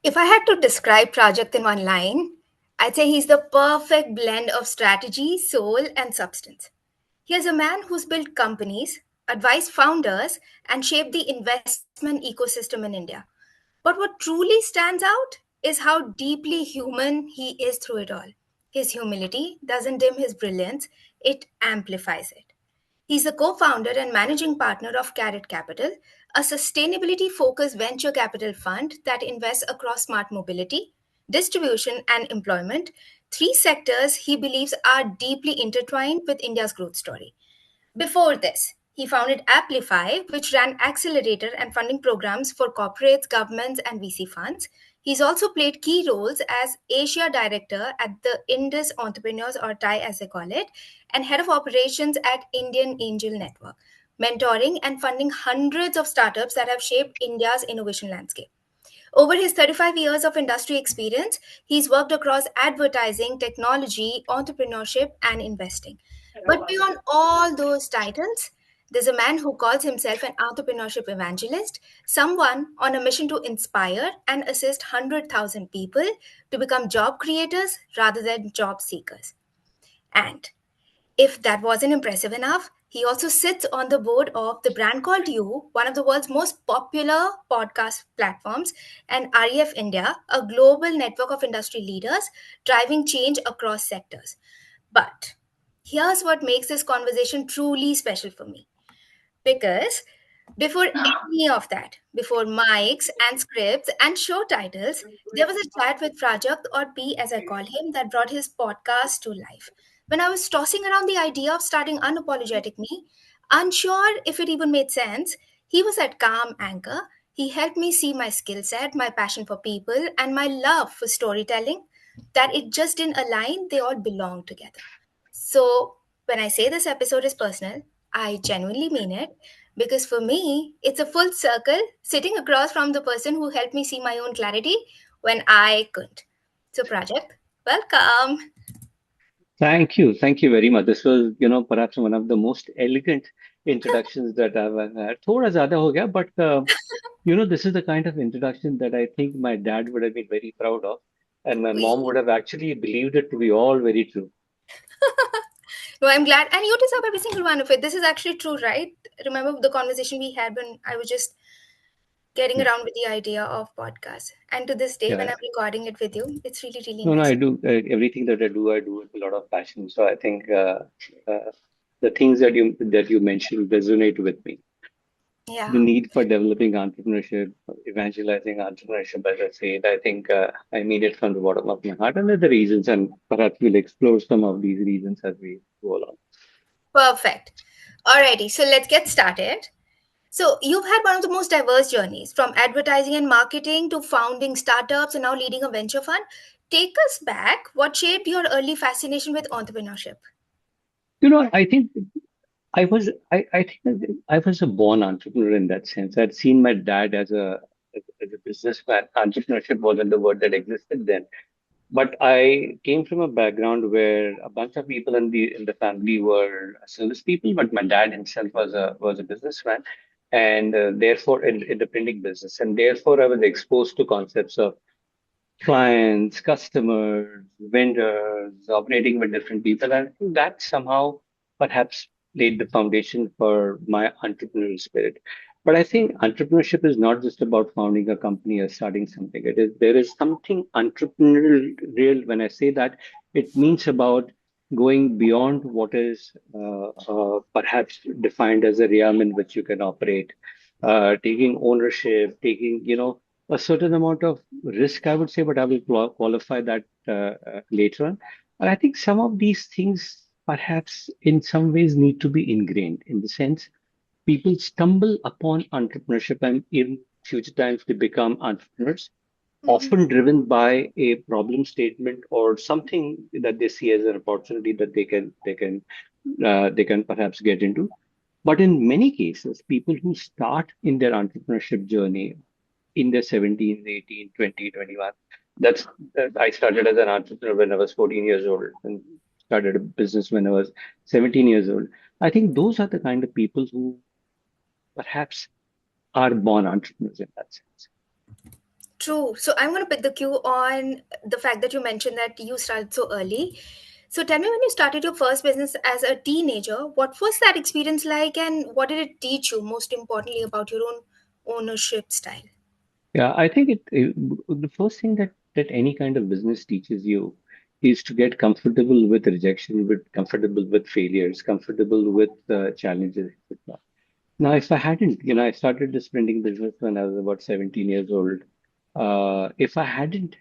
If I had to describe Prajakt in one line, I'd say he's the perfect blend of strategy, soul, and substance. He is a man who's built companies, advised founders, and shaped the investment ecosystem in India. But what truly stands out is how deeply human he is through it all. His humility doesn't dim his brilliance, it amplifies it. He's the co founder and managing partner of Carrot Capital, a sustainability focused venture capital fund that invests across smart mobility, distribution, and employment, three sectors he believes are deeply intertwined with India's growth story. Before this, he founded Amplify, which ran accelerator and funding programs for corporates, governments, and VC funds. He's also played key roles as Asia Director at the Indus Entrepreneurs, or TIE as they call it, and Head of Operations at Indian Angel Network, mentoring and funding hundreds of startups that have shaped India's innovation landscape. Over his 35 years of industry experience, he's worked across advertising, technology, entrepreneurship, and investing. But beyond all those titles, there's a man who calls himself an entrepreneurship evangelist, someone on a mission to inspire and assist 100,000 people to become job creators rather than job seekers. And if that wasn't impressive enough, he also sits on the board of the brand called You, one of the world's most popular podcast platforms, and REF India, a global network of industry leaders driving change across sectors. But here's what makes this conversation truly special for me. Because before any of that, before mics and scripts and show titles, there was a chat with Prajakt, or P as I call him, that brought his podcast to life. When I was tossing around the idea of starting Unapologetic Me, unsure if it even made sense, he was that calm anchor. He helped me see my skill set, my passion for people, and my love for storytelling, that it just didn't align, they all belong together. So, when I say this episode is personal, I genuinely mean it because for me, it's a full circle sitting across from the person who helped me see my own clarity when I couldn't. So, Project, welcome. Thank you. Thank you very much. This was, perhaps one of the most elegant introductions that I've had. Thoda zyada ho gaya, but this is the kind of introduction that I think my dad would have been very proud of, and my mom would have actually believed it to be all very true. No, I'm glad. And you deserve every single one of it. This is actually true, right? Remember the conversation we had when I was just getting Yeah, around with the idea of podcast. And to this day, when yeah. I'm recording it with you, it's really, really No, no, nice. I do everything that I do with a lot of passion. So I think the things that you mentioned resonate with me. The Yeah. need for developing entrepreneurship, evangelizing entrepreneurship, as I said, I think I mean it from the bottom of my heart, and the reasons, and perhaps we'll explore some of these reasons as we go along. Perfect. Alrighty, so let's get started. So, you've had one of the most diverse journeys from advertising and marketing to founding startups and now leading a venture fund. Take us back. What shaped your early fascination with entrepreneurship? I think I think I was a born entrepreneur in that sense. I'd seen my dad as a businessman. Entrepreneurship wasn't the word that existed then. But I came from a background where a bunch of people in the family were service people, but my dad himself was a businessman, and therefore in the printing business, and therefore I was exposed to concepts of clients, customers, vendors, operating with different people, and I think that somehow perhaps laid the foundation for my entrepreneurial spirit. But I think entrepreneurship is not just about founding a company or starting something. There is something entrepreneurial when I say that. It means about going beyond what is perhaps defined as a realm in which you can operate, taking ownership, taking a certain amount of risk, I would say, but I will qualify that later on. And I think some of these things perhaps in some ways need to be ingrained in the sense people stumble upon entrepreneurship and in future times they become entrepreneurs, Mhm. often driven by a problem statement or something that they see as an opportunity that they can perhaps get into. But in many cases, people who start in their entrepreneurship journey in their 17s, 18, 20, 21. I started as an entrepreneur when I was 14 years old and started a business when I was 17 years old. I think those are the kind of people who perhaps are born entrepreneurs in that sense. True. So I'm going to pick the cue on the fact that you mentioned that you started so early. So tell me, when you started your first business as a teenager, what was that experience like, and what did it teach you, most importantly, about your own ownership style? Yeah, I think the first thing that any kind of business teaches you is to get comfortable with rejection, with comfortable with failures, comfortable with challenges, etc. Now, if I hadn't, I started this printing business when I was about 17 years old. If I hadn't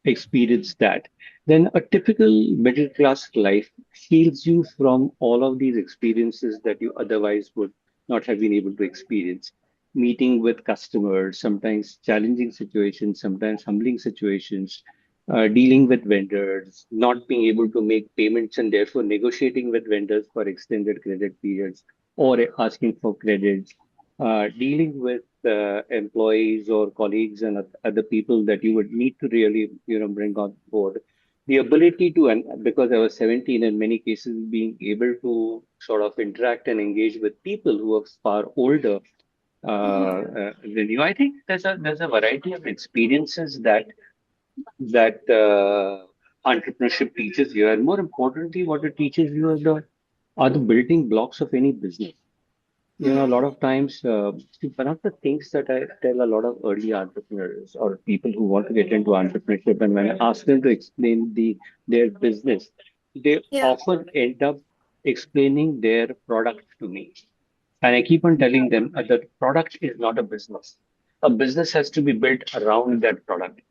experienced that, then a typical middle class life shields you from all of these experiences that you otherwise would not have been able to experience. Meeting with customers, sometimes challenging situations, sometimes humbling situations, dealing with vendors, not being able to make payments and therefore negotiating with vendors for extended credit periods or asking for credits, dealing with employees or colleagues and other people that you would need to really, bring on board. The ability to, and because I was 17, in many cases, being able to sort of interact and engage with people who are far older than you. I think there's a variety of experiences that entrepreneurship teaches you, and more importantly, what it teaches you are the building blocks of any business. A lot of times, see, one of the things that I tell a lot of early entrepreneurs or people who want to get into entrepreneurship, and when I ask them to explain their business, they Yeah. often end up explaining their product to me. And I keep on telling them that the product is not a business. A business has to be built around that product.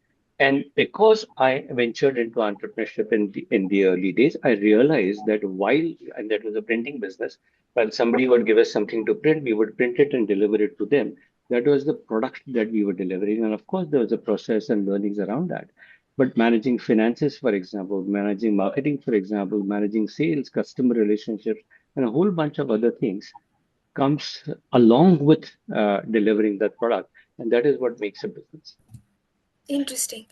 And because I ventured into entrepreneurship in the early days, I realized that and that was a printing business, while somebody would give us something to print, we would print it and deliver it to them. That was the product that we were delivering. And of course, there was a process and learnings around that. But managing finances, for example, managing marketing, for example, managing sales, customer relationships, and a whole bunch of other things comes along with delivering that product. And that is what makes a business. Interesting.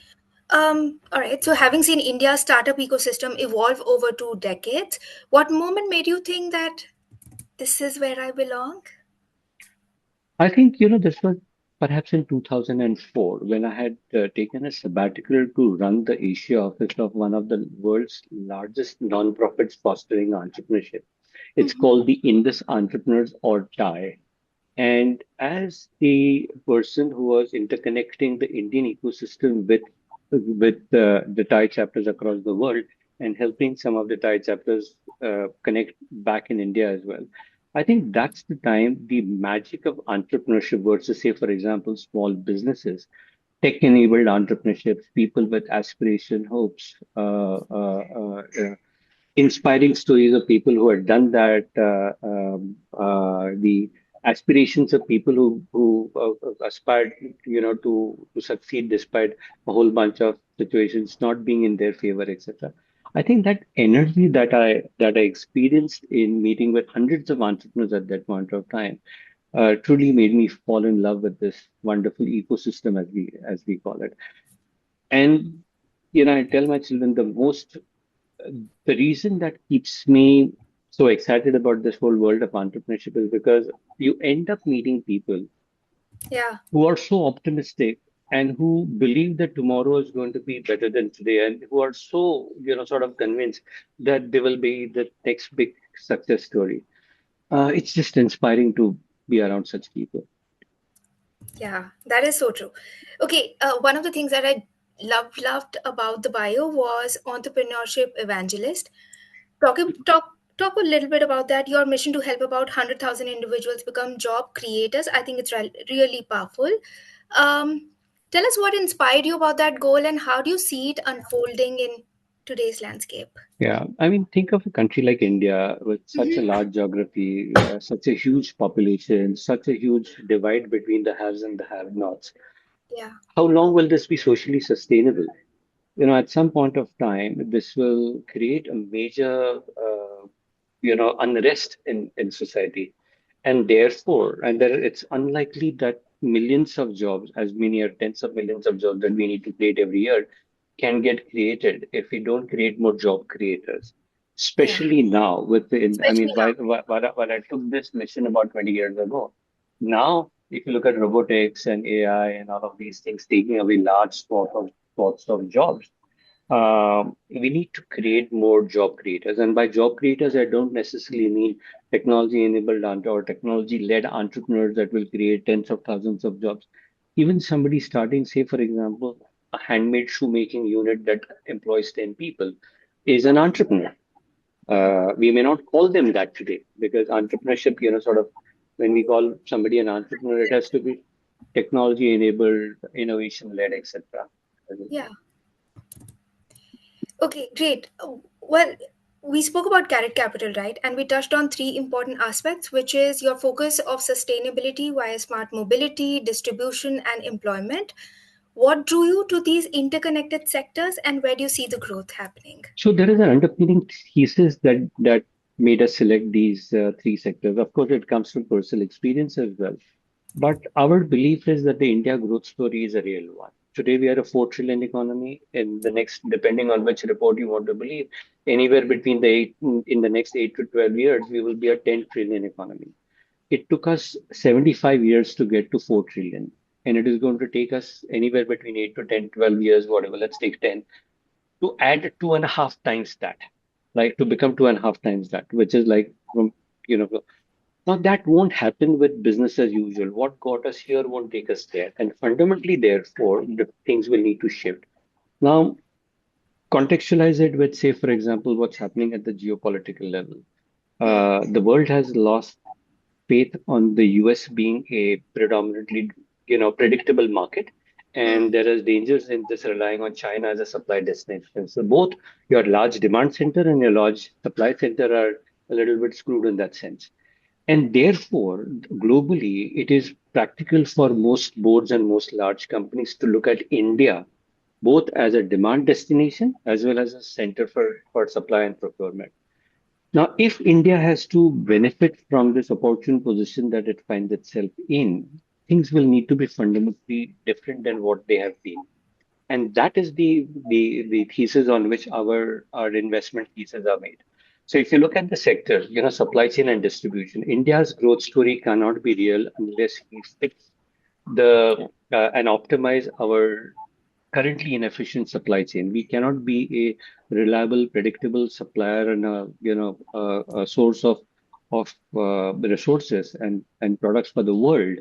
All right. So, having seen India's startup ecosystem evolve over 2 decades, what moment made you think that this is where I belong? I think, this was perhaps in 2004 when I had taken a sabbatical to run the Asia office of one of the world's largest nonprofits fostering entrepreneurship. It's called the Indus Entrepreneurs or TIE. And as the person who was interconnecting the Indian ecosystem with the Thai chapters across the world and helping some of the Thai chapters connect back in India as well, I think that's the time the magic of entrepreneurship versus, say, for example, small businesses, tech-enabled entrepreneurships, people with aspiration, hopes, inspiring stories of people who had done that, the aspirations of people who aspired, to succeed despite a whole bunch of situations not being in their favor, etc. I think that energy that I experienced in meeting with hundreds of entrepreneurs at that point of time truly made me fall in love with this wonderful ecosystem as we call it. And I tell my children the reason that keeps me so excited about this whole world of entrepreneurship is because you end up meeting people Yeah. who are so optimistic and who believe that tomorrow is going to be better than today and who are so, sort of convinced that they will be the next big success story. It's just inspiring to be around such people. Yeah, that is so true. Okay, one of the things that I loved about the bio was entrepreneurship evangelist. Talk a little bit about that. Your mission to help about 100,000 individuals become job creators. I think it's really powerful. Um, Tell us what inspired you about that goal, and how do you see it unfolding in today's landscape? Yeah, I mean, think of a country like India with such a large geography, such a huge population, such a huge divide between the haves and the have-nots. Yeah, How long will this be socially sustainable? At some point of time, this will create a major, unrest in society. And it's unlikely that millions of jobs, as many as tens of millions of jobs that we need to create every year, can get created if we don't create more job creators. yeah, Especially now, I mean, especially now. while I took this mission about 20 years ago, now if you look at robotics and AI and all of these things taking away large spots of jobs, we need to create more job creators. And by job creators, I don't necessarily mean technology-enabled or technology-led entrepreneurs that will create tens of thousands of jobs. Even somebody starting, say, for example, a handmade shoemaking unit that employs 10 people is an entrepreneur. We may not call them that today because entrepreneurship, sort of when we call somebody an entrepreneur, it has to be technology enabled, innovation led, etc. Yeah. Okay, great. Well, we spoke about Carrot Capital, right? And we touched on three important aspects, which is your focus of sustainability via smart mobility, distribution, and employment. What drew you to these interconnected sectors, and where do you see the growth happening? So there is an underpinning thesis that made us select these three sectors. Of course, it comes from personal experience as well. But our belief is that the India growth story is a real one. Today, we are a 4 trillion economy. In the next, depending on which report you want to believe, anywhere between in the next 8 to 12 years, we will be a 10 trillion economy. It took us 75 years to get to 4 trillion. And it is going to take us anywhere between 8 to 10, 12 years, whatever. Let's take 10 to add 2.5 times that, like to become 2.5 times that, which is like from, you know, now that won't happen with business as usual. What got us here won't take us there. And fundamentally, therefore, the things will need to shift. Now, contextualize it with, say, for example, what's happening at the geopolitical level. Hmm. The world has lost faith on the US being a predominantly, predictable market. Hmm. And there is dangers in just relying on China as a supply destination. So both your large demand center and your large supply center are a little bit screwed in that sense. And therefore, globally, it is practical for most boards and most large companies to look at India both as a demand destination as well as a center for supply and procurement. Now, if India has to benefit from this opportune position that it finds itself in, things will need to be fundamentally different than what they have been. And that is the thesis on which our investment thesis are made. So if you look at the sector, supply chain and distribution, India's growth story cannot be real unless we fix the and optimize our currently inefficient supply chain. We cannot be a reliable, predictable supplier and a source of resources and products for the world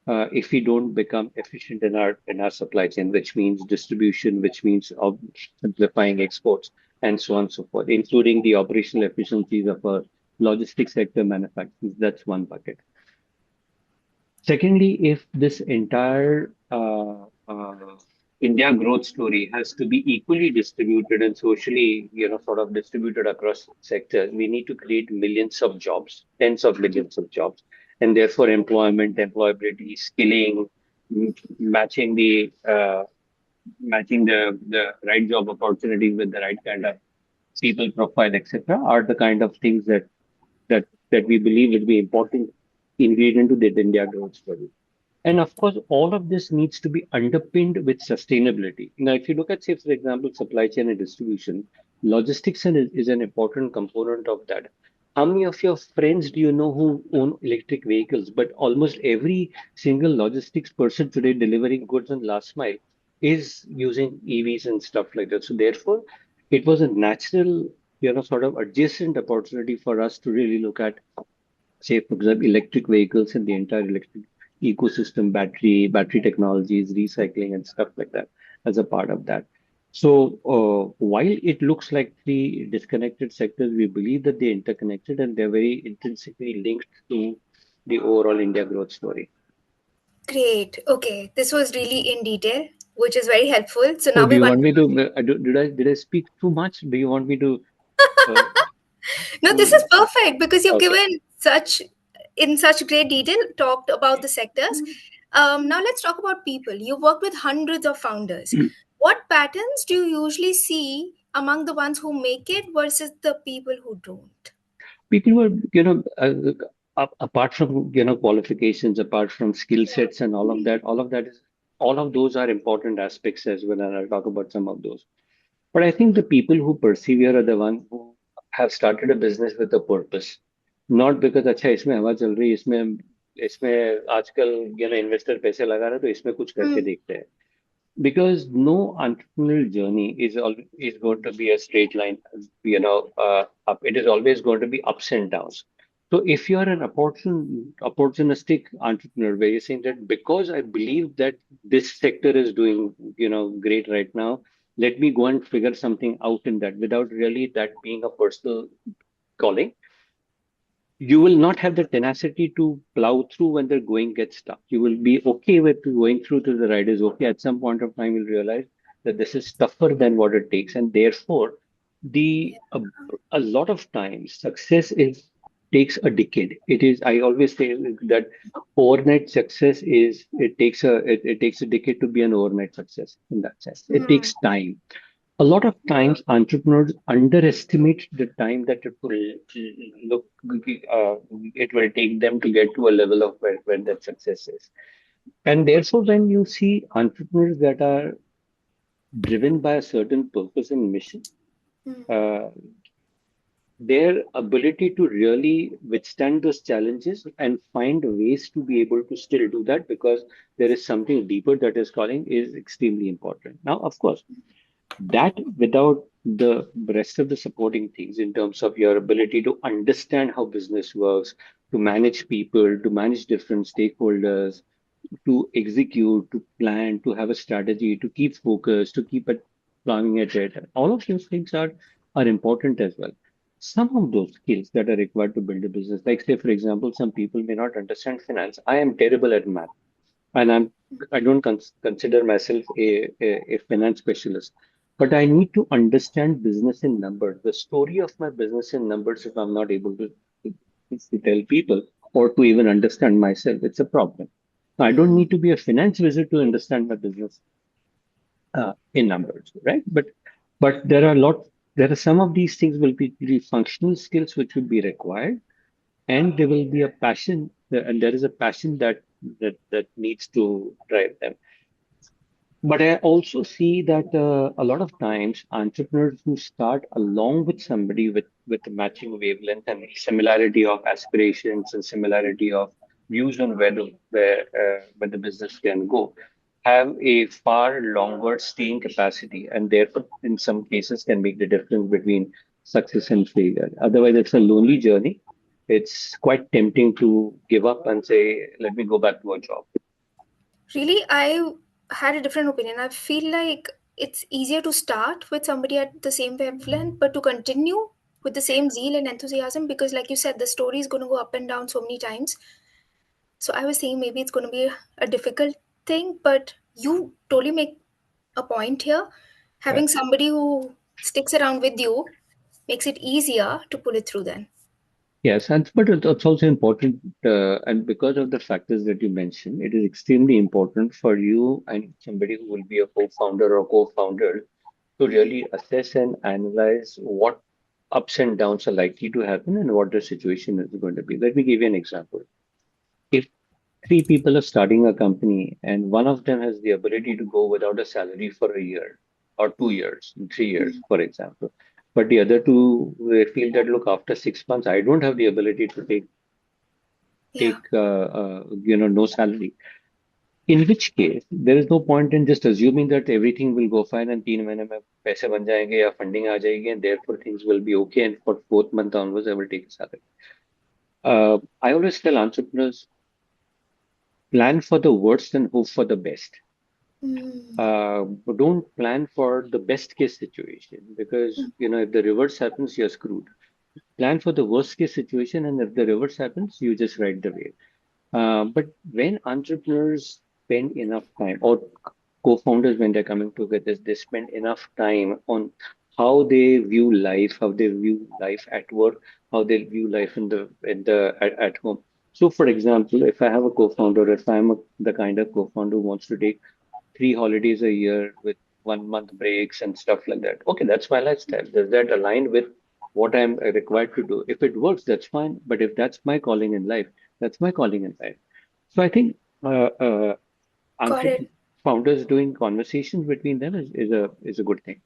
if we don't become efficient in our supply chain, which means distribution, which means of simplifying exports, and so on and so forth, including the operational efficiencies of a logistics sector manufacturing. That's one bucket. Secondly, if this entire India growth story has to be equally distributed and socially, sort of distributed across sectors, we need to create millions of jobs, tens of millions of jobs, and therefore employment, employability, skilling, matching the right job opportunities with the right kind of people profile, etc., are the kind of things that we believe will be important ingredient to the India growth story. And of course, all of this needs to be underpinned with sustainability. Now, if you look at, say, for example, supply chain and distribution, logistics is an important component of that. How many of your friends do you know who own electric vehicles? But almost every single logistics person today delivering goods on last mile is using EVs and stuff like that. So therefore, it was a natural, sort of adjacent opportunity for us to really look at, say, for example, electric vehicles and the entire electric ecosystem, battery technologies, recycling, and stuff like that as a part of that. So while it looks like three disconnected sectors, we believe that they're interconnected and they're very intrinsically linked to the overall India growth story. Great. Okay, this was really in detail, which is very helpful. So So now do we you want want me to, did I speak too much? Do you want me uh, No, this is to, perfect because you've okay. given such great detail, talked about the sectors. Now let's talk about people. You work with hundreds of founders. What patterns do you usually see among the ones who make it versus the people who don't? People were, apart from, qualifications, apart from skill sets and all of those are important aspects as well. And I'll talk about some of those. But I think the people who persevere are the ones who have started a business with a purpose, not because, अच्छा इसमें हवा चल रही है, इसमें इसमें आजकल investor पैसे लगा रहा है तो इसमें कुछ करके Hmm. देखते हैं. Because no entrepreneurial journey is going to be a straight line, up. It is always going to be ups and downs. So if you are an opportunistic entrepreneur, where you're saying that because I believe that this sector is doing, great right now, let me go and figure something out in that without really that being a personal calling, you will not have the tenacity to plow through when the going gets tough. You will be okay with going through to the ride is okay. At some point of time, you'll realize that this is tougher than what it takes, and therefore, the a lot of times success is takes a decade. It is. I always say that overnight success is it takes a decade to be an overnight success in that sense. It Hmm. takes time. A lot of times entrepreneurs underestimate the time that look it will take them to get to a level of where that success is. And therefore when you see entrepreneurs that are driven by a certain purpose and mission, Hmm. uh, their ability to really withstand those challenges and find ways to be able to still do that because there is something deeper that is calling is extremely important. Now, of course, that without the rest of the supporting things in terms of your ability to understand how business works, to manage people, to manage different stakeholders, to execute, to plan, to have a strategy, to keep focused, to keep it planning at it. All of those things are important as well. Some of those skills that are required to build a business, like say, for example, some people may not understand finance. I am terrible at math and I don't consider myself a finance specialist, but I need to understand business in numbers, the story of my business in numbers. If I'm not able to tell people or to even understand myself, it's a problem. I don't Hmm. need to be a finance wizard to understand my business in numbers, right? But there are some of these things will be the functional skills which will be required, and there will be a passion, and there is a passion that needs to drive them. But I also see that a lot of times entrepreneurs who start along with somebody with a matching wavelength and similarity of aspirations and similarity of views on where the business can go have a far longer staying capacity and therefore in some cases can make the difference between success and failure. Otherwise, it's a lonely journey. It's quite tempting to give up and say, let me go back to a job. Really, I had a different opinion. I feel like it's easier to start with somebody at the same wavelength, but to continue with the same zeal and enthusiasm because, like you said, the story is going to go up and down so many times. So I was saying maybe it's going to be a difficult thing, but you totally make a point here. Right? Having somebody who sticks around with you makes it easier to pull it through then. Yes, and but it's also important, and because of the factors that you mentioned, it is extremely important for you and somebody who will be a co-founder or co-founder to really assess and analyze what ups and downs are likely to happen and what the situation is going to be. Let me give you an example. If three people are starting a company and one of them has the ability to go without a salary for a year or 2 years, 3 years, for example, but the other two they feel that look, after 6 months, I don't have the ability to Yeah, take no salary. In which case, there is no point in just assuming that everything will go fine and 3 महीने में पैसे बन जाएंगे या funding आ जाएगी and therefore things will be okay and for fourth month onwards I will take a salary. I always tell entrepreneurs plan for the worst and hope for the best. But don't plan for the best case situation because if the reverse happens, you're screwed. Plan for the worst case situation, and if the reverse happens, you just ride the wave. But when entrepreneurs spend enough time, or co-founders when they're coming together, they spend enough time on how they view life, how they view life at work, how they view life at home. So, for example, if I have a co-founder, if I'm the kind of co-founder who wants to take 3 holidays a year with 1 month breaks and stuff like that. Okay, that's my lifestyle. Does that align with what I'm required to do? If it works, that's fine. But if that's my calling in life, that's my calling in life. So I think got entre it. founders doing conversations between them is a good thing.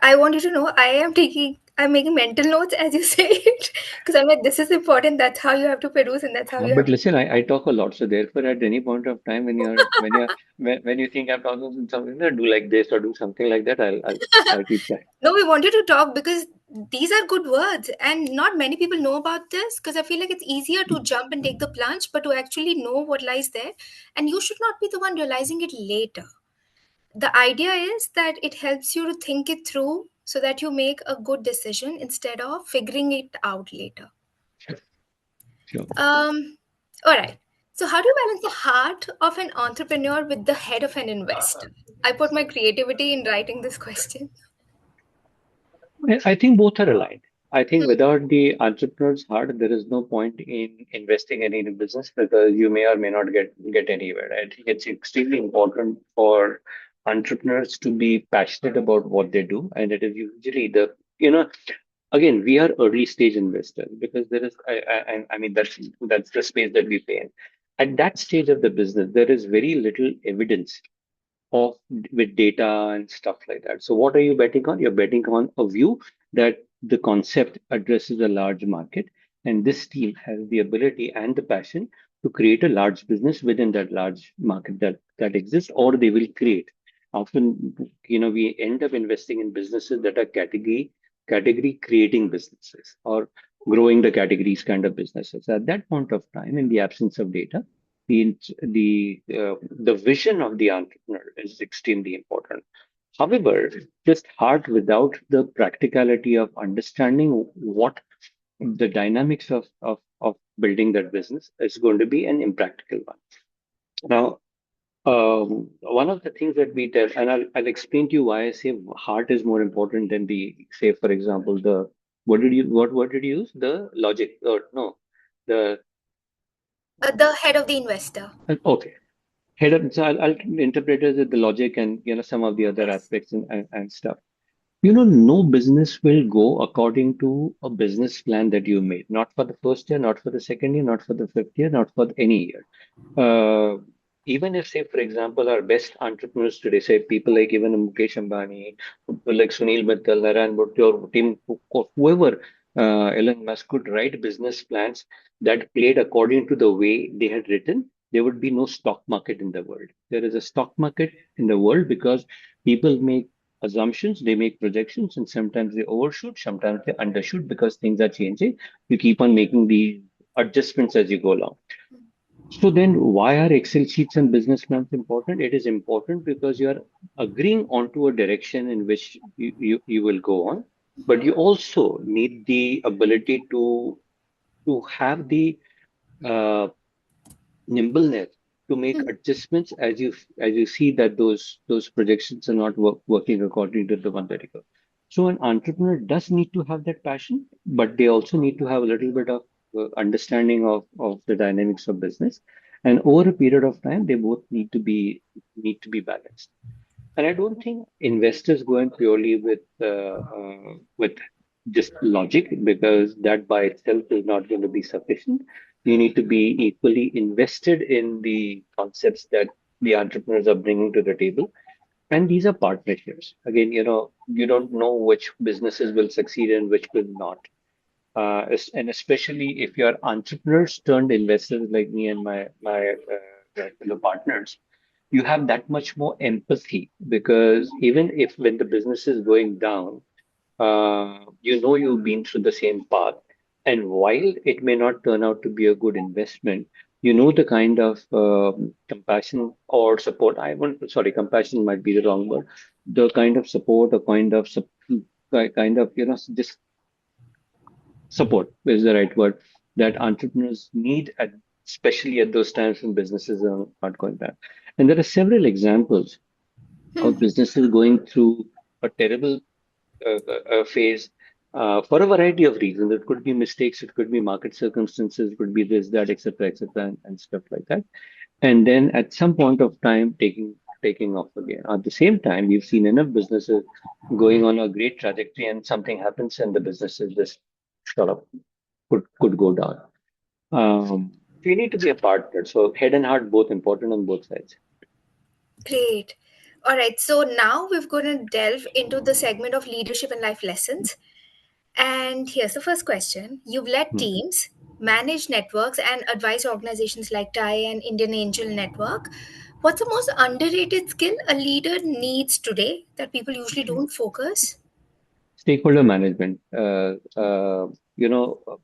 I want you to know I'm making mental notes as you say it because I'm like, this is important. That's how you have to produce, and that's how you have But listen, I talk a lot, so therefore, at any point of time when you think I'm talking something, do like this or do something like that, I'll keep quiet. No, we wanted to talk because these are good words, and not many people know about this because I feel like it's easier to jump and take the plunge, but to actually know what lies there, and you should not be the one realizing it later. The idea is that it helps you to think it through so that you make a good decision instead of figuring it out later. Sure, sure. All right. So, how do you balance the heart of an entrepreneur with the head of an investor? I put my creativity in writing this question. I think both are aligned. I think without the entrepreneur's heart, there is no point in investing in any business because you may or may not get anywhere. I think it's extremely important for entrepreneurs to be passionate about what they do, and it is usually again, we are early stage investors because there is I mean that's the space that we play in. At that stage of the business, there is very little evidence of with data and stuff like that. So what are you betting on? You're betting on a view that the concept addresses a large market, and this team has the ability and the passion to create a large business within that large market that exists, or they will create. Often, we end up investing in businesses that are category creating businesses or growing the categories kind of businesses. At that point of time, in the absence of data, the vision of the entrepreneur is extremely important. However, just hard without the practicality of understanding what the dynamics of building that business is going to be an impractical one. Now, one of the things that we tell, and I'll explain to you why I say heart is more important than say, for example, what word did you use? The logic, or no, the, The head of the investor. okay. So I'll interpret it as the logic and some of the other Yes. aspects and stuff. No business will go according to a business plan that you made. Not for the first year, not for the second year, not for the fifth year, not for any year. Uh, Even if, say, for example, our best entrepreneurs today, say people like even Mukesh Ambani, people like Sunil Mittal, Naran Bhatt, or Tim Cook, or whoever, Elon Musk could write business plans that played according to the way they had written, there would be no stock market in the world. There is a stock market in the world because people make assumptions, they make projections, and sometimes they overshoot, sometimes they undershoot because things are changing. You keep on making the adjustments as you go along. So then, why are Excel sheets and business plans important? It is important because you are agreeing onto a direction in which you will go on, but you also need the ability to have the uh, nimbleness to make adjustments as you see that those projections are not working according to the one that you go. So an entrepreneur does need to have that passion, but they also need to have a little bit of understanding of the dynamics of business. And over a period of time, they both need to be balanced. And I don't think investors go in purely with just logic because that by itself is not going to be sufficient. You need to be equally invested in the concepts that the entrepreneurs are bringing to the table. And these are partnerships. Again, you don't know which businesses will succeed and which will not. And especially if you're entrepreneurs turned investors like me and my fellow partners, you have that much more empathy because even if when the business is going down, you've been through the same path, and while it may not turn out to be a good investment, you know the kind of compassion or support. I want sorry, compassion might be the wrong word. The kind of support, or kind of just support is the right word that entrepreneurs need especially at those times when businesses are not going bad. And there are several examples of businesses going through a terrible phase for a variety of reasons. It could be mistakes, it could be market circumstances, it could be this, that, etc., and stuff like that. And then at some point of time, taking off again. At the same time, we've seen enough businesses going on a great trajectory, and something happens, and the businesses just sort of could go down. So you need to be a partner. So head and heart both important on both sides. Great. All right, so now we're going to delve into the segment of leadership and life lessons. And here's the first question. You've led Hmm. teams, managed networks, and advised organizations like TIE and Indian Angel Network. What's the most underrated skill a leader needs today that people usually don't focus? Stakeholder management. You know,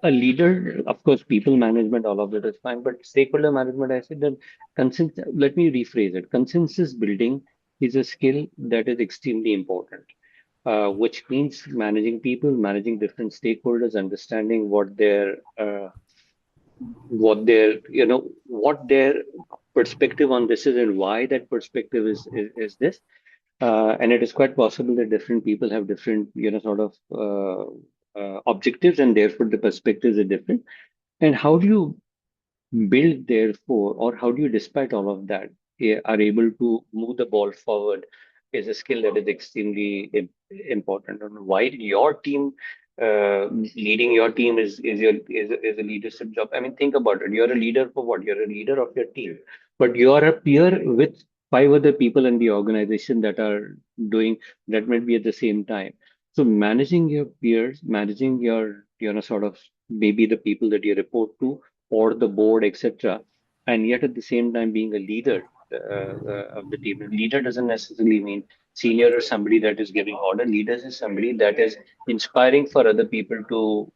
a leader, of course, people management, all of that is fine, but stakeholder management, I said that let me rephrase it. Consensus building is a skill that is extremely important, which means managing people, managing different stakeholders, understanding what their perspective on this is and why that perspective is this. And it is quite possible that different people have different, sort of objectives, and therefore the perspectives are different. And how do you build, therefore, or how do you, despite all of that, are able to move the ball forward is a skill that is extremely important. And why your team, leading your team is a leadership job. I mean, think about it. You're a leader for what? You're a leader of your team, but you're a peer with five other people in the organization that are doing that might be at the same time. So managing your peers, managing your, sort of maybe the people that you report to or the board, etc. And yet at the same time being a leader of the team. Leader doesn't necessarily mean senior or somebody that is giving order. Leaders is somebody that is inspiring for other people to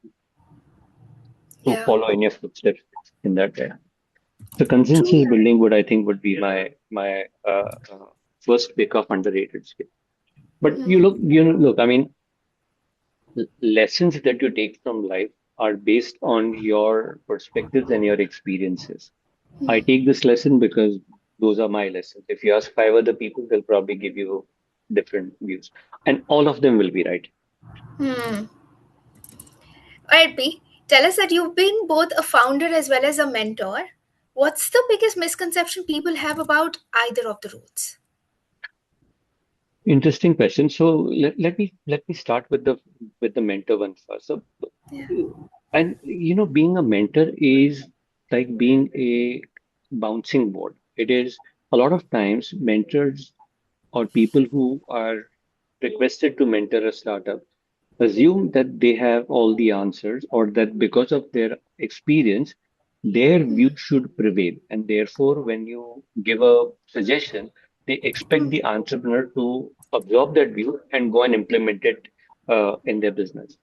Yeah, follow in your footsteps in that way. So true. consensus building would, I think, would be my first pick of underrated skill. But look. I mean, lessons that you take from life are based on your perspectives and your experiences. I take this lesson because those are my lessons. If you ask five other people, they'll probably give you different views, and all of them will be right. Hmm. All right, P. Tell us that you've been both a founder as well as a mentor. What's the biggest misconception people have about either of the roles? Interesting question. So let me start with the mentor one first. So, Yeah. and being a mentor is like being a bouncing board. It is a lot of times mentors or people who are requested to mentor a startup assume that they have all the answers, or that because of their experience their view should prevail, and therefore when you give a suggestion they expect the entrepreneur to absorb that view and go and implement it in their business.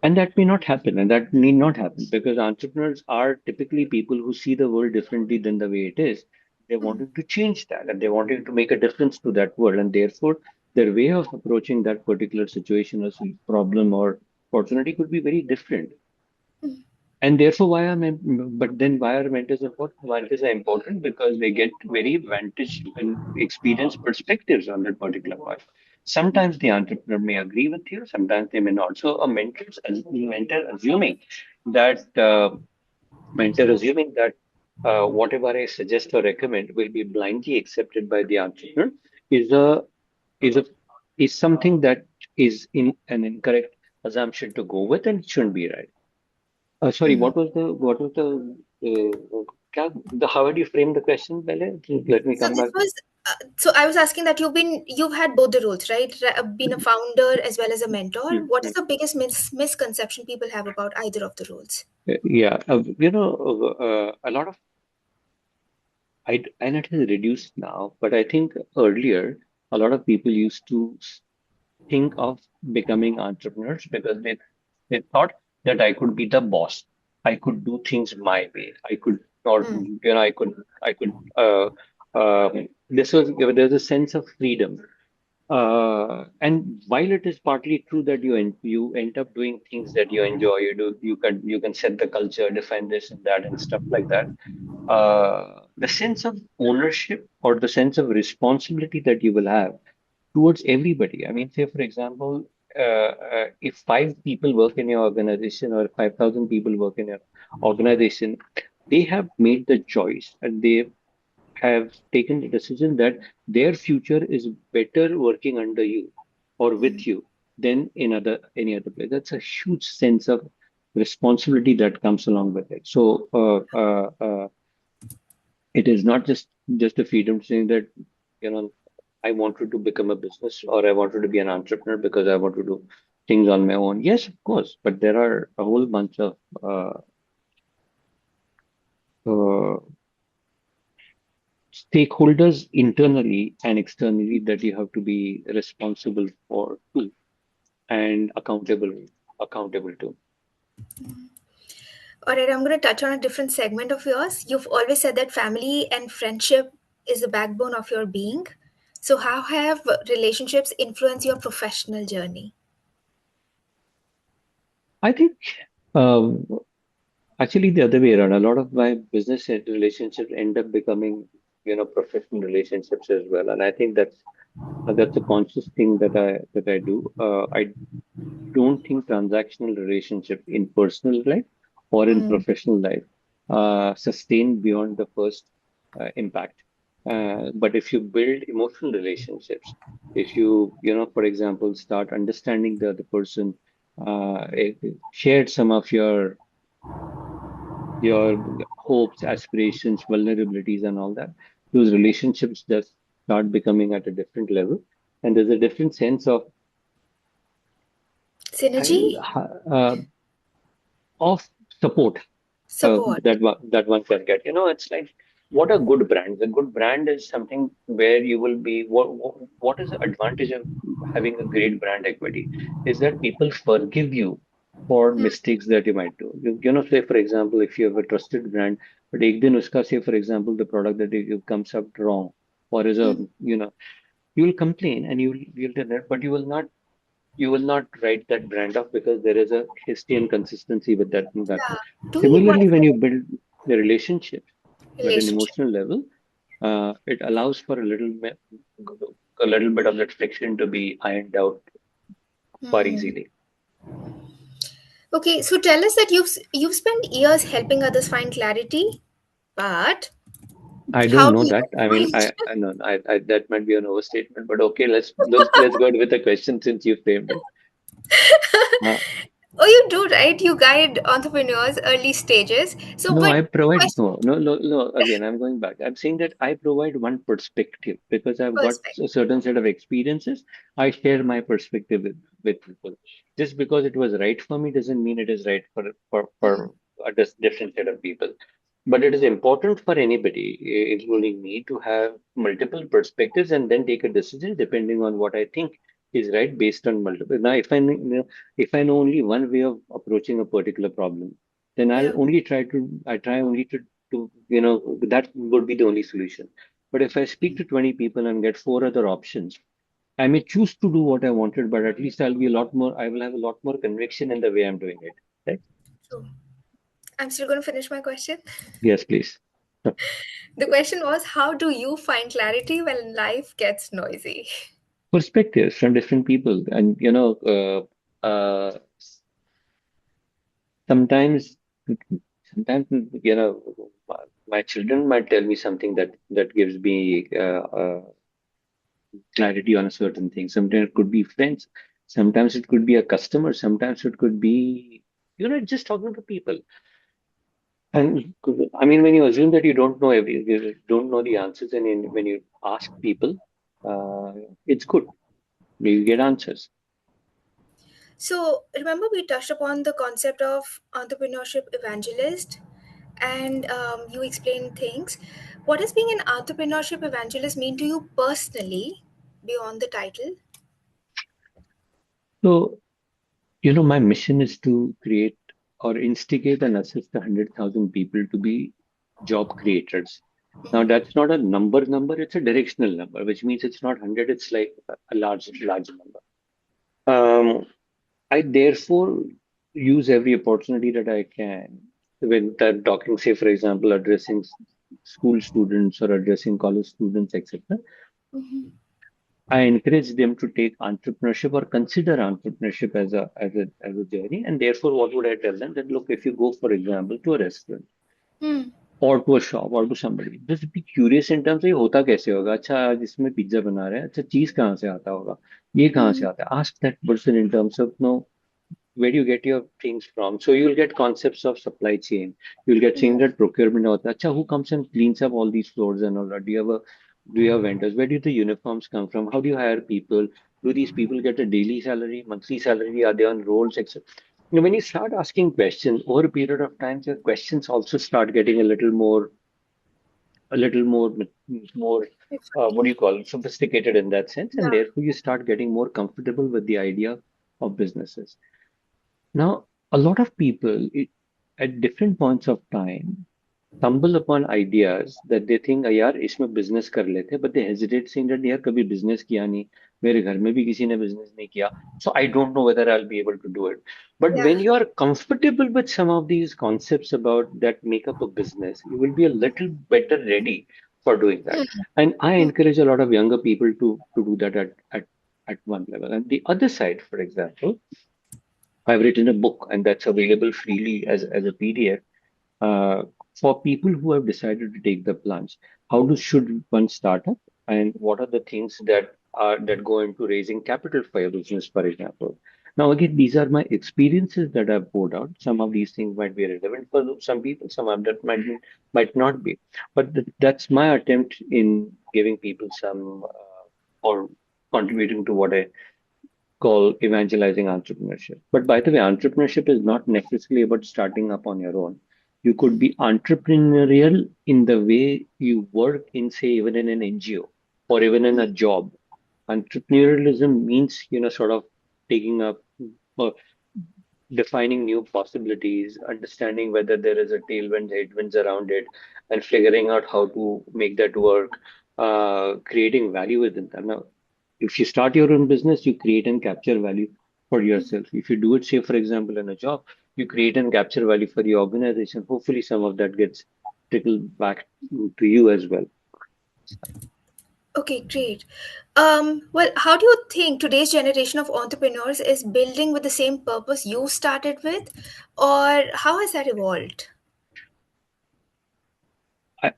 And that may not happen, and that need not happen, because entrepreneurs are typically people who see the world differently than the way it is. They're wanting to change that, and they're wanting to make a difference to that world, and therefore their way of approaching that particular situation or problem or opportunity could be very different. And therefore, but then why are mentors important? Mentors are important because they get very vantage and experience perspectives on that particular point. Sometimes the entrepreneur may agree with you, sometimes they may not. So a that mentor assuming that whatever I suggest or recommend will be blindly accepted by the entrepreneur is a is a is something that is in an incorrect assumption to go with, and it shouldn't be right. Sorry, how would you frame the question, Belle? Let me So come it back. was. So I was asking that you've had both the roles, right? Been a founder as well as a mentor. Mm, What is mm. the biggest misconception people have about either of the roles? Yeah, a lot of and it has reduced now, but I think earlier a lot of people used to think of becoming entrepreneurs because they thought that I could be the boss. I could do things my way. I could, or Hmm. I could. This was There's a sense of freedom. And while it is partly true that you end up doing things that you enjoy, you can set the culture, define this and that and stuff like that. The sense of ownership or the sense of responsibility that you will have towards everybody. I mean, say for example, if five people work in your organization or 5,000 people work in your organization, they have made the choice and they have taken the decision that their future is better working under you or with you than in any other place. That's a huge sense of responsibility that comes along with it. So it is not just just the freedom saying that, you know, I wanted to become a business or I wanted to be an entrepreneur because I want to do things on my own. Yes, of course, but there are a whole bunch of uh, uh, stakeholders internally and externally that you have to be responsible for too and accountable to. All right, I'm going to touch on a different segment of yours. You've always said that family and friendship is the backbone of your being. So, how have relationships influenced your professional journey? I think um, actually the other way around. A lot of my business relationships end up becoming, professional relationships as well, and I think that's a conscious thing that I do. I don't think transactional relationship in personal life or in Mm, professional life sustain beyond the first impact. But if you build emotional relationships, if for example, start understanding the other person, shared some of your hopes, aspirations, vulnerabilities, and all that, those relationships just start becoming at a different level, and there's a different sense of synergy? uh, of support Support. that one can get. It's like what are good brands? A good brand is something where you will be. What is the advantage of having a great brand equity? Is that people forgive you for Hmm. mistakes that you might do. Say for example, if you have a trusted brand, but ek din uska, say for example, the product that you comes out wrong, or is a Hmm. you will complain and you'll tell it, but you will not write that brand off because there is a history and consistency with that one. Yeah. Doing what Similarly, is when you the build the relationship at an relationship? emotional level, it allows for a little bit of that friction to be ironed out far Hmm. easily. Okay, so tell us that you've spent years helping others find clarity, but I how don't do know you that. I mean, find? I know that might be an overstatement, but okay, let's go with the question since you framed it. Uh, Oh, you do, right? You guide entrepreneurs early stages. So, No, but I provide question no, no, no, no. Again, I'm going back. I'm saying that I provide one perspective because I've got perspective. a certain set of experiences. I share my perspective with people. Just because it was right for me doesn't mean it is right for a different set of people. But it is important for anybody, including me, to have multiple perspectives and then take a decision depending on what I think is right based on multiple. Now, if I know only one way of approaching a particular problem, then Yeah. I try only to, that would be the only solution. But if I speak to 20 people and get four other options, I may choose to do what I wanted, but at least I will have a lot more conviction in the way I'm doing it. Right? So, I'm still going to finish my question. Yes, please. The question was, how do you find clarity when life gets noisy? Perspectives from different people. And, sometimes, sometimes, my children might tell me something that gives me clarity on a certain thing. Sometimes it could be friends, sometimes it could be a customer, sometimes it could be, just talking to people. And I mean, when you assume that you don't know the answers, and when you ask people, uh, it's good. You get answers. So, remember we touched upon the concept of entrepreneurship evangelist, and you explained things. What does being an entrepreneurship evangelist mean to you personally beyond the title? So, my mission is to create or instigate and assist 100,000 people to be job creators. Now, that's not a number, it's a directional number, which means it's not 100, it's like a large number. Um, I therefore use every opportunity that I can when talking, say, for example, addressing school students or addressing college students, etc. I encourage them to take entrepreneurship or consider entrepreneurship as a journey. And therefore, what would I tell them? That look, if you go, for example, to a restaurant Hmm. or to a shop or to somebody, just be curious in terms of ये होता कैसे होगा? अच्छा आज इसमें pizza बना रहे हैं, अच्छा चीज कहाँ से आता होगा? ये कहाँ से Hmm. आता है? Ask that person in terms of no. where do you get your things from? So you'll get concepts of supply chain. You'll get Mhm. things that procurement. Acha, who comes and cleans up all these floors and all that? Do you have vendors? Where do the uniforms come from? How do you hire people? Do these people get a daily salary, monthly salary? Are they on rolls, etc.? When you start asking questions over a period of time, your questions also start getting a little more, what do Refined. you call it, sophisticated in that sense, and Yeah. therefore you start getting more comfortable with the idea of businesses. Now, a lot of people at different points of time stumble upon ideas that they think यार इसमें business कर लेते हैं, but they hesitate saying that यार कभी business किया नहीं, मेरे घर में भी किसी ने business नहीं किया, so I don't know whether I'll be able to do it. But Yeah. when you are comfortable with some of these concepts about that make up a business, you will be a little better ready for doing that. And I Mhm. encourage a lot of younger people to do that at one level. And the other side, for example, I've written a book, and that's available freely as a PDF uh, for people who have decided to take the plunge. Should one start up, and what are the things that go into raising capital for your business, for example? Now, again, these are my experiences that I've poured out. Some of these things might be relevant for some people, some of that might not be. But that's my attempt in giving people some or contributing to what I call evangelizing entrepreneurship. But by the way, entrepreneurship is not necessarily about starting up on your own. You could be entrepreneurial in the way you work in, say, even in an NGO or even in a job. Entrepreneurialism means, sort of taking up, uh, defining new possibilities, understanding whether there is a tailwind, headwinds around it, and figuring out how to make that work, creating value within them. Now, if you start your own business, you create and capture value for yourself. If you do it, say, for example, in a job, you create and capture value for the organization. Hopefully, some of that gets trickled back to you as well. Okay, great. Well, how do you think today's generation of entrepreneurs is building with the same purpose you started with, or how has that evolved? I,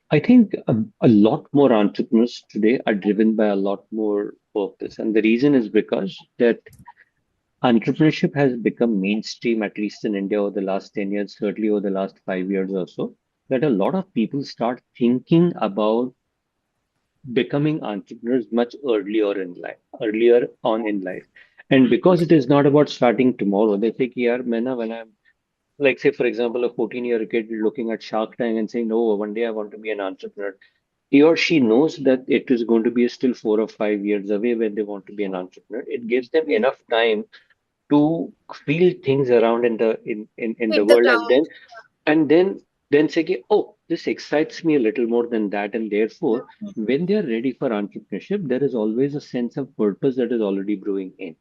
I think a lot more entrepreneurs today are driven by a lot more purpose. And the reason is because that entrepreneurship has become mainstream, at least in India, over the last 10 years, certainly over the last 5 years or so, that a lot of people start thinking about becoming entrepreneurs much earlier on in life. And because it is not about starting tomorrow, they think, yeah, when I'm like, say, for example, a 14-year kid looking at Shark Tank and saying, no, one day I want to be an entrepreneur. He or she knows that it is going to be still 4 or 5 years away when they want to be an entrepreneur. It gives them Mm. enough time to feel things around in the Hit the world, and ground. then say, "Okay, oh, this excites me a little more than that." And therefore, when they are ready for entrepreneurship, there is always a sense of purpose that is already brewing in.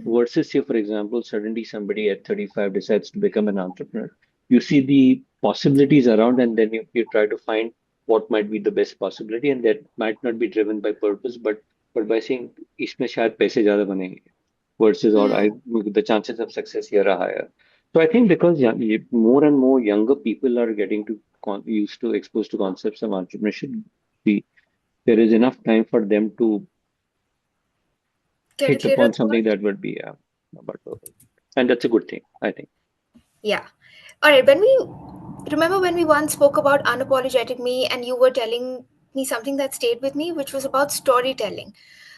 Versus, say, for example, suddenly somebody at 35 decides to become an entrepreneur. You see the possibilities around, and then you try to find what might be the best possibility, and that might not be driven by purpose, but by saying, इसमें शायद पैसे ज़्यादा बनेंगे versus, or Hmm. the chances of success here are higher. So I think because more and more younger people are getting used to exposed to concepts of entrepreneurship, the, there is enough time for them to Get a hit clearer upon thought? something that would be about purpose. And that's a good thing, I think. Yeah. All right. When we once spoke about unapologetic me, and you were telling me something that stayed with me, which was about storytelling.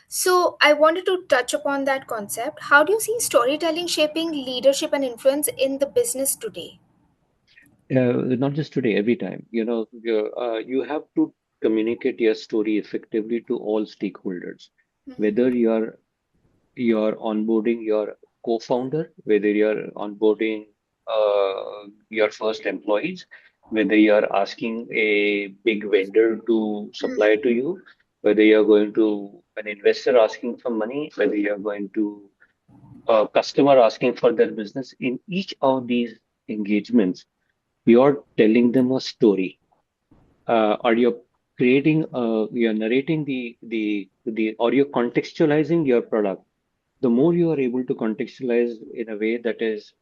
So I wanted to touch upon that concept. How do you see storytelling shaping leadership and influence in the business today? Not just today, every time. You have to communicate your story effectively to all stakeholders, whether you're onboarding your co-founder, whether you're onboarding your first employees, whether you're asking a big vendor to supply to you, whether you're going to an investor asking for money, whether you're going to a customer asking for their business. In each of these engagements, you're telling them a story, or you're narrating or you're contextualizing your product. The more you are able to contextualize in a way that is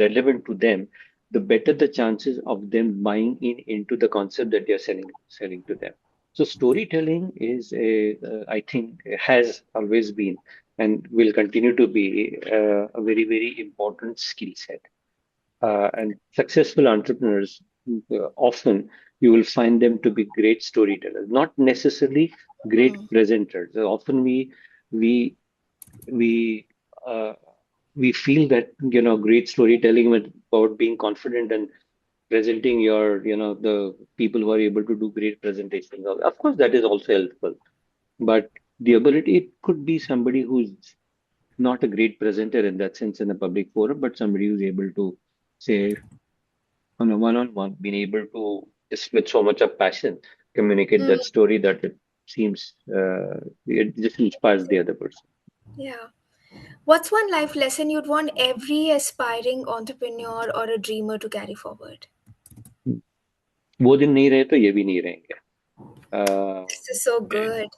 relevant to them, the better the chances of them buying into the concept that you're selling to them. So storytelling I think, has always been and will continue to be a very, very important skill set. And successful entrepreneurs, often you will find them to be great storytellers, not necessarily great Hmm. presenters. Often we we uh, we feel that great storytelling about being confident and presenting your the people who are able to do great presentations. Of course, that is also helpful, but the ability, it could be somebody who's not a great presenter in that sense in a public forum, but somebody who's able to say on a one-on-one, being able to just with so much of passion communicate Hmm. that story that it seems it just inspires the other person. Yeah. What's one life lesson you'd want every aspiring entrepreneur or a dreamer to carry forward? वो दिन नहीं रहे तो ये भी नहीं रहेंगे. This is so good.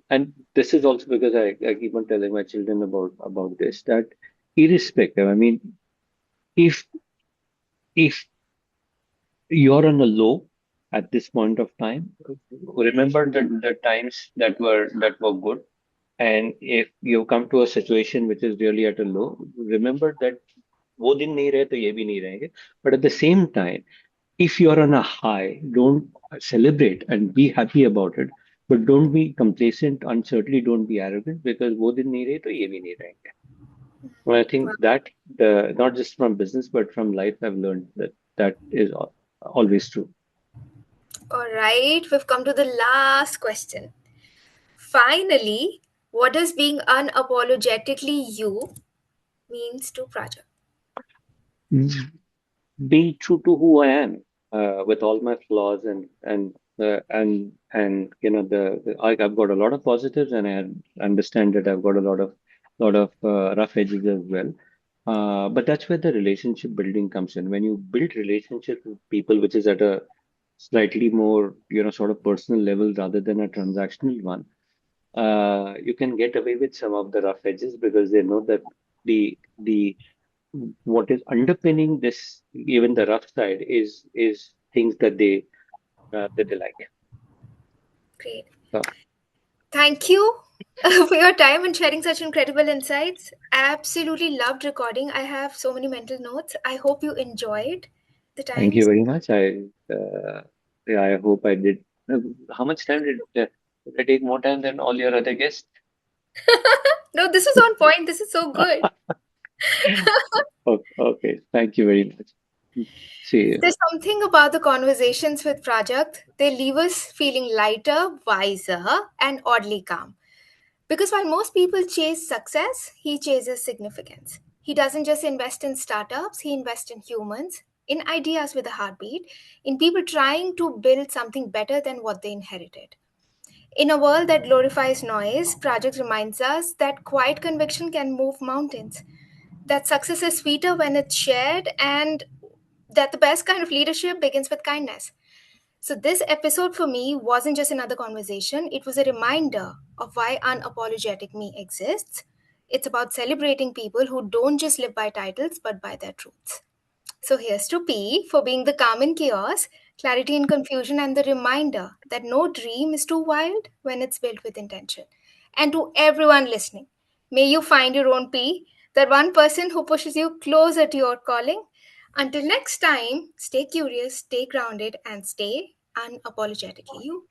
And this is also because I keep on telling my children about this, that irrespective, I mean, if if you're on a low at this point of time, remember the times that were good. And if you come to a situation which is really at a low, remember that वो दिन नहीं रहे तो ये भी नहीं रहेंगे. But at the same time, if you're on a high, don't celebrate and be happy about it. But don't be complacent and certainly don't be arrogant, because वो दिन नहीं रहे तो ये भी नहीं रहेंगे. Well, I think that not just from business but from life, I've learned that that is always true. All right, we've come to the last question. Finally, what does being unapologetically you means to Prajakt? Be true to who I am, with all my flaws, and I've got a lot of positives, and I understand that I've got a lot of rough edges as well. But that's where the relationship building comes in. When you build relationships with people, which is at a slightly more sort of personal level rather than a transactional one, you can get away with some of the rough edges because they know that the what is underpinning this, even the rough side, is things that they like. Great. So Thank you for your time and sharing such incredible insights. Absolutely loved recording. I have so many mental notes. I hope you enjoyed the thank time. you very much. Yeah, I hope I did. How much time did I take more time than all your other guests? No, this is on point. This is so good. Okay, thank you very much. See you. There's something about the conversations with Prajakt. They leave us feeling lighter, wiser, and oddly calm. Because while most people chase success, he chases significance. He doesn't just invest in startups, he invests in humans, in ideas with a heartbeat, in people trying to build something better than what they inherited. In a world that glorifies noise, Project reminds us that quiet conviction can move mountains, that success is sweeter when it's shared, and that the best kind of leadership begins with kindness. So, this episode for me wasn't just another conversation, it was a reminder of why Unapologetic Me exists. It's about celebrating people who don't just live by titles but by their truths. So here's to P for being the calm in chaos, clarity in confusion, and the reminder that no dream is too wild when it's built with intention. And to everyone listening, may you find your own P, that one person who pushes you closer to your calling. Until next time, stay curious, stay grounded, and stay unapologetically you.